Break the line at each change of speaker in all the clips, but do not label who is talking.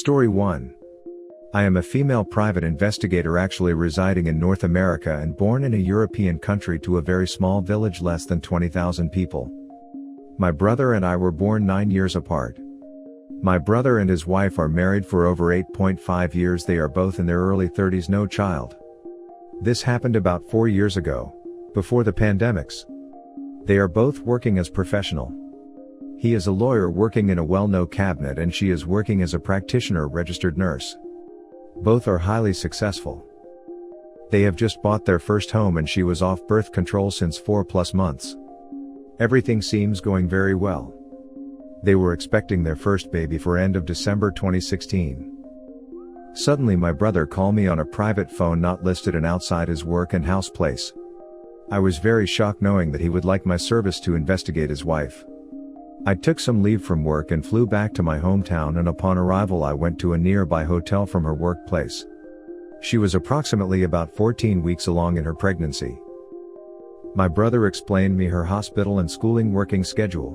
Story 1. I am a female private investigator actually residing in North America and born in a European country to a very small village less than 20,000 people. My brother and I were born 9 years apart. My brother and his wife are married for over 8.5 years. They are both in their early 30s, no child. This happened about 4 years ago, before the pandemics. They are both working as professional. He is a lawyer working in a well-known cabinet and she is working as a practitioner registered nurse. Both are highly successful. They have just bought their first home and she was off birth control since 4+ months. Everything seems going very well. They were expecting their first baby for end of December 2016. Suddenly my brother called me on a private phone not listed and outside his work and house place. I was very shocked knowing that he would like my service to investigate his wife. I took some leave from work and flew back to my hometown, and upon arrival I went to a nearby hotel from her workplace. She was approximately about 14 weeks along in her pregnancy. My brother explained me her hospital and schooling working schedule.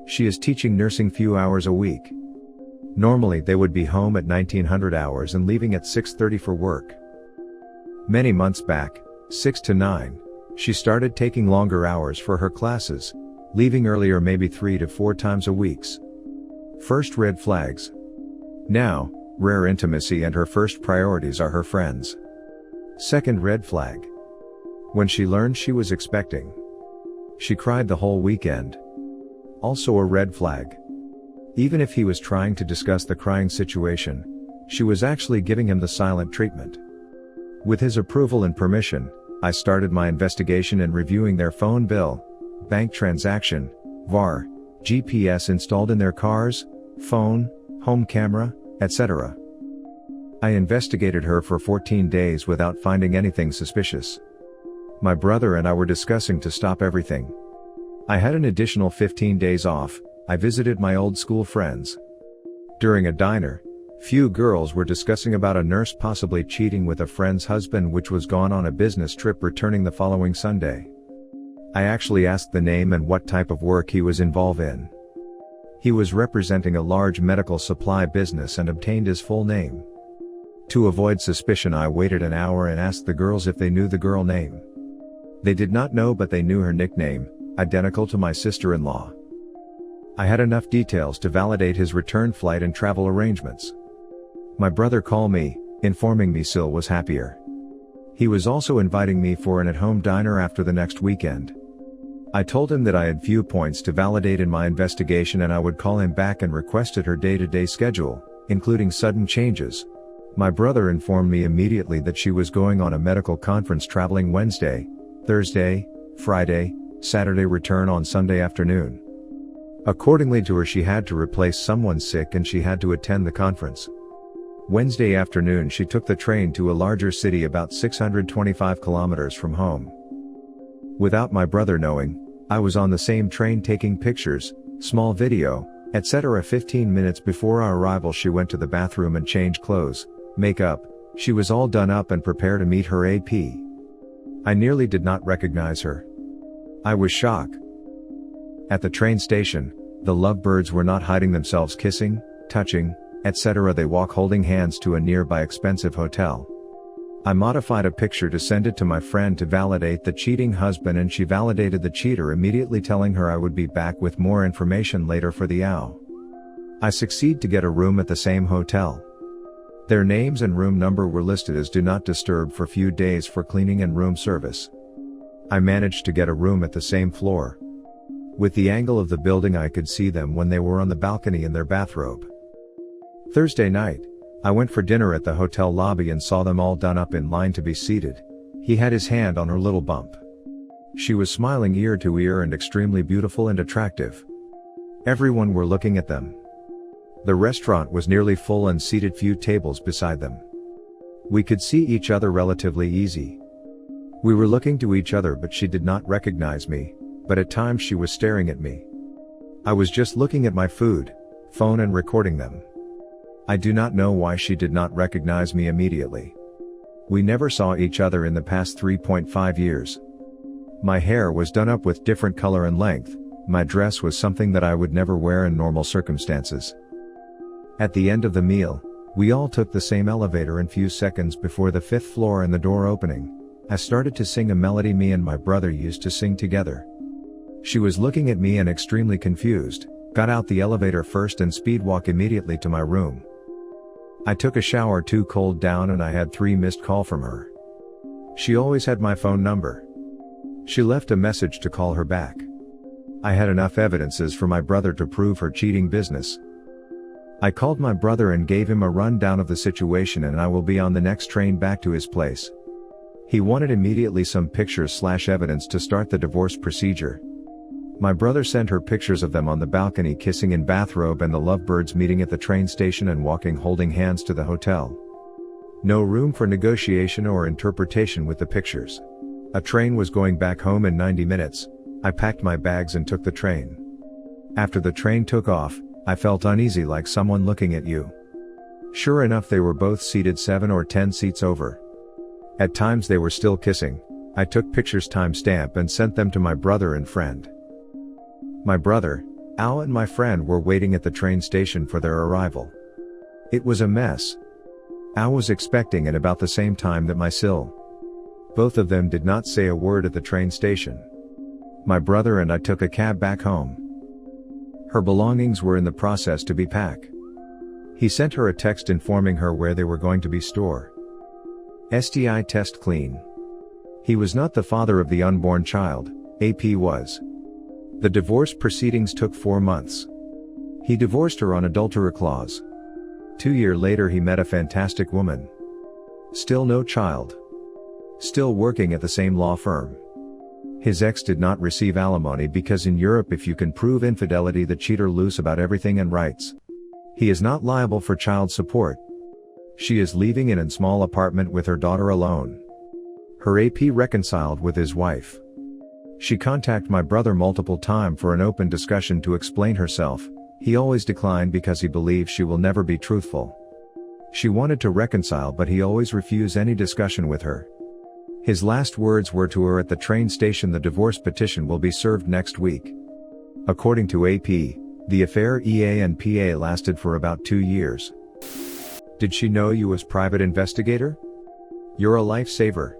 She is teaching nursing few hours a week. Normally they would be home at 1900 hours and leaving at 6:30 for work. Many months back, 6 to 9, she started taking longer hours for her classes, leaving earlier maybe 3 to 4 times a week. First red flags. Now, rare intimacy and her first priorities are her friends. Second red flag. When she learned she was expecting, she cried the whole weekend. Also a red flag. Even if he was trying to discuss the crying situation, she was actually giving him the silent treatment. With his approval and permission, I started my investigation and reviewing their phone bill, bank transaction, VAR, GPS installed in their cars, phone, home camera, etc. I investigated her for 14 days without finding anything suspicious. My brother and I were discussing to stop everything. I had an additional 15 days off. I visited my old school friends. During a diner, few girls were discussing about a nurse possibly cheating with a friend's husband which was gone on a business trip returning the following Sunday. I actually asked the name and what type of work he was involved in. He was representing a large medical supply business and obtained his full name. To avoid suspicion I waited an hour and asked the girls if they knew the girl name. They did not know, but they knew her nickname, identical to my sister-in-law. I had enough details to validate his return flight and travel arrangements. My brother called me, informing me Sil was happier. He was also inviting me for an at-home dinner after the next weekend. I told him that I had few points to validate in my investigation and I would call him back and requested her day-to-day schedule, including sudden changes. My brother informed me immediately that she was going on a medical conference traveling Wednesday, Thursday, Friday, Saturday, return on Sunday afternoon. Accordingly to her, she had to replace someone sick and she had to attend the conference. Wednesday afternoon she took the train to a larger city about 625 kilometers from home. Without my brother knowing, I was on the same train taking pictures, small video, etc. 15 minutes before our arrival she went to the bathroom and changed clothes, makeup. She was all done up and prepared to meet her AP. I nearly did not recognize her. I was shocked. At the train station, the lovebirds were not hiding themselves kissing, touching, etc. They walk holding hands to a nearby expensive hotel. I modified a picture to send it to my friend to validate the cheating husband and she validated the cheater immediately, telling her I would be back with more information later for the OW. I succeed to get a room at the same hotel. Their names and room number were listed as do not disturb for few days for cleaning and room service. I managed to get a room at the same floor. With the angle of the building I could see them when they were on the balcony in their bathrobe. Thursday night, I went for dinner at the hotel lobby and saw them all done up in line to be seated. He had his hand on her little bump. She was smiling ear to ear and extremely beautiful and attractive. Everyone were looking at them. The restaurant was nearly full and seated few tables beside them. We could see each other relatively easy. We were looking to each other but she did not recognize me, but at times she was staring at me. I was just looking at my food, phone and recording them. I do not know why she did not recognize me immediately. We never saw each other in the past 3.5 years. My hair was done up with different color and length. My dress was something that I would never wear in normal circumstances. At the end of the meal, we all took the same elevator, and few seconds before the 5th floor and the door opening, I started to sing a melody me and my brother used to sing together. She was looking at me and extremely confused, got out the elevator first and speed walk immediately to my room. I took a shower too cold down and I had 3 missed calls from her. She always had my phone number. She left a message to call her back. I had enough evidences for my brother to prove her cheating business. I called my brother and gave him a rundown of the situation, and I will be on the next train back to his place. He wanted immediately some pictures/evidence to start the divorce procedure. My brother sent her pictures of them on the balcony kissing in bathrobe and the lovebirds meeting at the train station and walking holding hands to the hotel. No room for negotiation or interpretation with the pictures. A train was going back home in 90 minutes. I packed my bags and took the train. After the train took off, I felt uneasy, like someone looking at you. Sure enough, they were both seated 7 or 10 seats over. At times they were still kissing. I took pictures timestamp and sent them to my brother and friend. My brother, Al, and my friend were waiting at the train station for their arrival. It was a mess. Al was expecting at about the same time that my Sil. Both of them did not say a word at the train station. My brother and I took a cab back home. Her belongings were in the process to be packed. He sent her a text informing her where they were going to be stored. STI test clean. He was not the father of the unborn child, AP was. The divorce proceedings took 4 months. He divorced her on adultery clause. 2 years later he met a fantastic woman. Still no child. Still working at the same law firm. His ex did not receive alimony because in Europe if you can prove infidelity the cheater loose about everything and rights. He is not liable for child support. She is living in a small apartment with her daughter alone. Her AP reconciled with his wife. She contacted my brother multiple times for an open discussion to explain herself. He always declined because he believes she will never be truthful. She wanted to reconcile but he always refused any discussion with her. His last words were to her at the train station, "The divorce petition will be served next week." According to AP, the affair EA and PA lasted for about 2 years. Did she know you as private investigator? You're a lifesaver.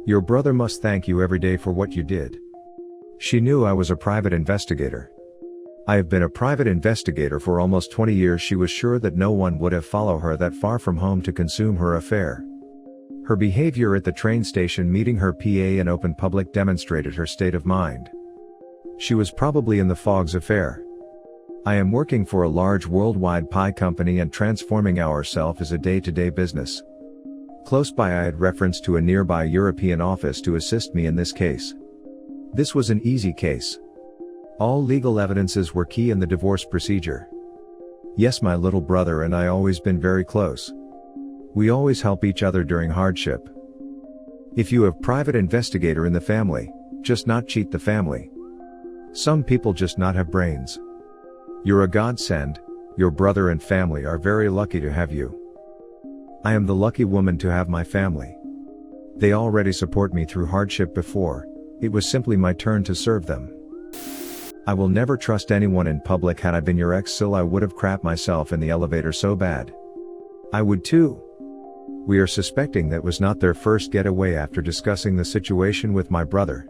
Your brother must thank you every day for what you did. She knew I was a private investigator. I have been a private investigator for almost 20 years. She was sure that no one would have followed her that far from home to consume her affair. Her behavior at the train station meeting her PA in open public demonstrated her state of mind. She was probably in the fog's affair. I am working for a large worldwide pie company and transforming ourselves as a day-to-day business. Close by I had reference to a nearby European office to assist me in this case. This was an easy case. All legal evidences were key in the divorce procedure. Yes, my little brother and I always been very close. We always help each other during hardship. If you have private investigator in the family, just not cheat the family. Some people just not have brains. You're a godsend. Your brother and family are very lucky to have you. I am the lucky woman to have my family. They already support me through hardship before. It was simply my turn to serve them. I will never trust anyone in public. Had I been your ex, Sil, I would have crapped myself in the elevator so bad. I would too. We are suspecting that was not their first getaway. After discussing the situation with my brother,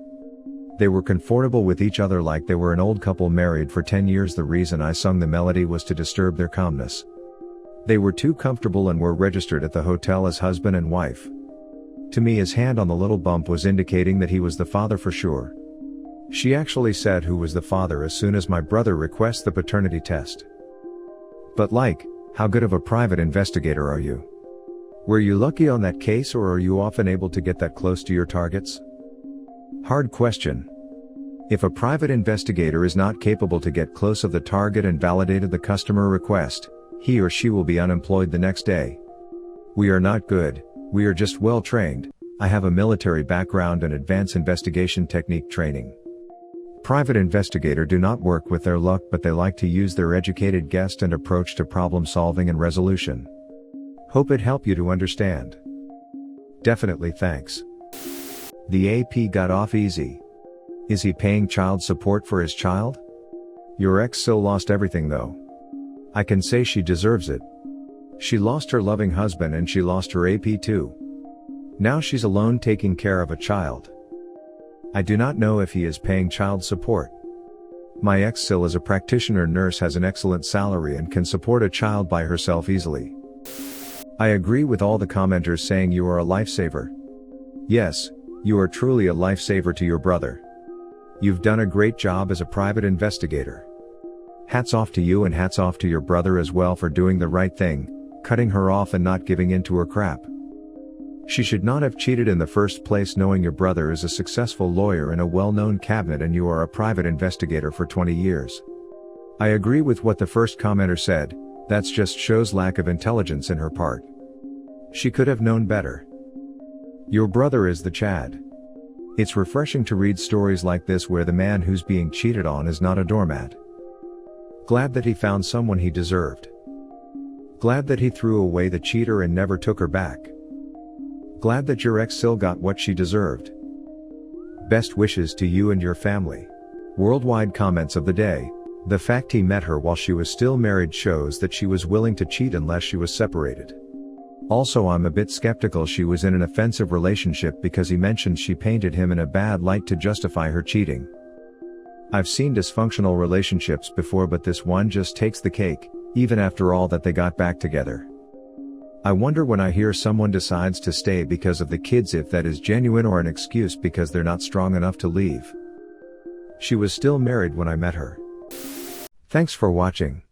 they were comfortable with each other like they were an old couple married for 10 years. The reason I sung the melody was to disturb their calmness. They were too comfortable and were registered at the hotel as husband and wife. To me, his hand on the little bump was indicating that he was the father for sure. She actually said who was the father as soon as my brother requests the paternity test. But how good of a private investigator are you? Were you lucky on that case, or are you often able to get that close to your targets? Hard question. If a private investigator is not capable to get close of the target and validated the customer request, he or she will be unemployed the next day. We are not good, we are just well trained. I have a military background and advanced investigation technique training. Private investigator do not work with their luck, but they like to use their educated guess and approach to problem solving and resolution. Hope it helped you to understand. Definitely thanks. The AP got off easy. Is he paying child support for his child? Your ex so lost everything though. I can say she deserves it. She lost her loving husband and she lost her AP too. Now she's alone taking care of a child. I do not know if he is paying child support. My ex still is a practitioner nurse, has an excellent salary and can support a child by herself easily. I agree with all the commenters saying you are a lifesaver. Yes, you are truly a lifesaver to your brother. You've done a great job as a private investigator. Hats off to you and hats off to your brother as well for doing the right thing, cutting her off and not giving in to her crap. She should not have cheated in the first place, knowing your brother is a successful lawyer in a well-known cabinet and you are a private investigator for 20 years. I agree with what the first commenter said, that just shows lack of intelligence in her part. She could have known better. Your brother is the Chad. It's refreshing to read stories like this where the man who's being cheated on is not a doormat. Glad that he found someone he deserved. Glad that he threw away the cheater and never took her back. Glad that your ex still got what she deserved. Best wishes to you and your family. Worldwide comments of the day. The fact he met her while she was still married shows that she was willing to cheat unless she was separated. Also, I'm a bit skeptical she was in an offensive relationship because he mentioned she painted him in a bad light to justify her cheating. I've seen dysfunctional relationships before, but this one just takes the cake, even after all that they got back together. I wonder when I hear someone decides to stay because of the kids if that is genuine or an excuse because they're not strong enough to leave. She was still married when I met her. Thanks for watching.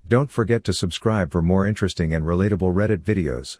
Don't forget to subscribe for more interesting and relatable Reddit videos.